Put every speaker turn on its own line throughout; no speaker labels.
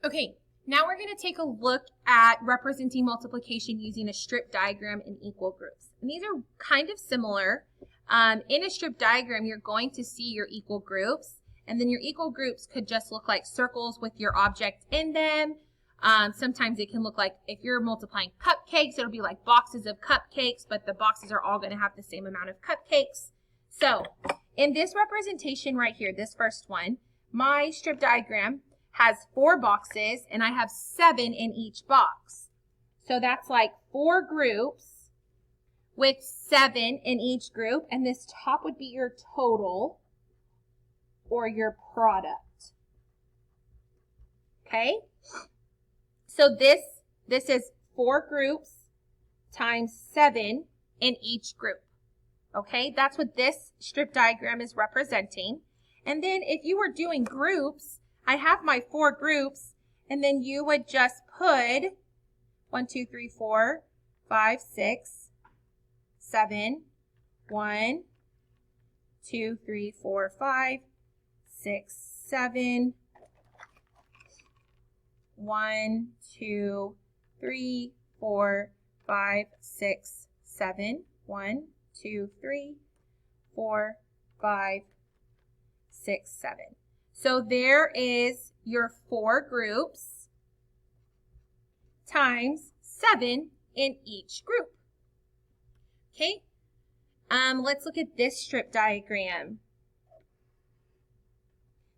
Okay, now we're going to take a look at representing multiplication using a strip diagram in equal groups. And these are kind of similar. In a strip diagram, you're going to see your equal groups, and then your equal groups could just look like circles with your object in them. Sometimes it can look like, if you're multiplying cupcakes, it'll be like boxes of cupcakes, but the boxes are all going to have the same amount of cupcakes. So in this representation right here, this first one, my strip diagram has 4 boxes, and I have 7 in each box. So that's like 4 groups with 7 in each group, and this top would be your total or your product. Okay? So this is 4 groups times 7 in each group. Okay? That's what this strip diagram is representing. And then if you were doing groups, I have my 4 groups, and then you would just put 1, 2, 3, 4, 5, 6, 7, 1, 2, 3, 4, 5, 6, 7, 1, 2, 3, 4, 5, 6, 7, 1, 2, 3, 4, 5, 6, 7. So there is your 4 groups times 7 in each group. Okay, let's look at this strip diagram.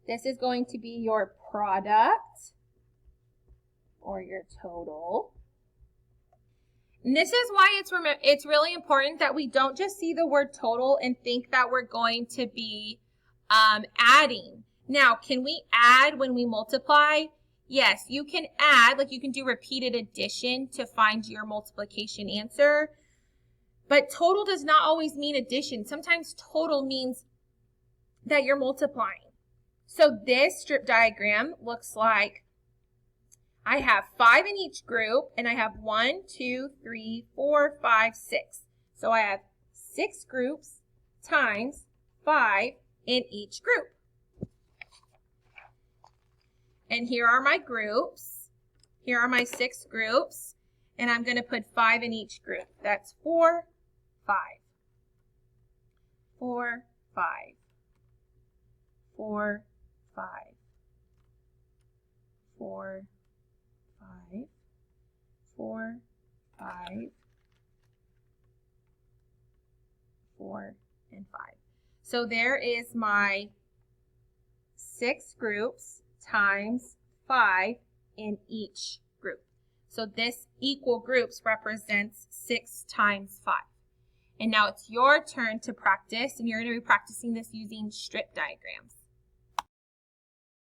This is going to be your product or your total. And this is why it's really important that we don't just see the word total and think that we're going to be adding. Now, can we add when we multiply? Yes, you can add, like you can do repeated addition to find your multiplication answer. But total does not always mean addition. Sometimes total means that you're multiplying. So this strip diagram looks like I have 5 in each group, and I have 1, 2, 3, 4, 5, 6. So I have 6 groups times 5 in each group. And here are my groups. Here are my 6 groups. And I'm going to put 5 in each group. That's 4, 5. 4, 5. 4, 5. 4, 5. 4, 5. 4, and 5. So there is my 6 groups times 5 in each group. So this equal groups represents 6 times 5. And now it's your turn to practice, and you're going to be practicing this using strip diagrams.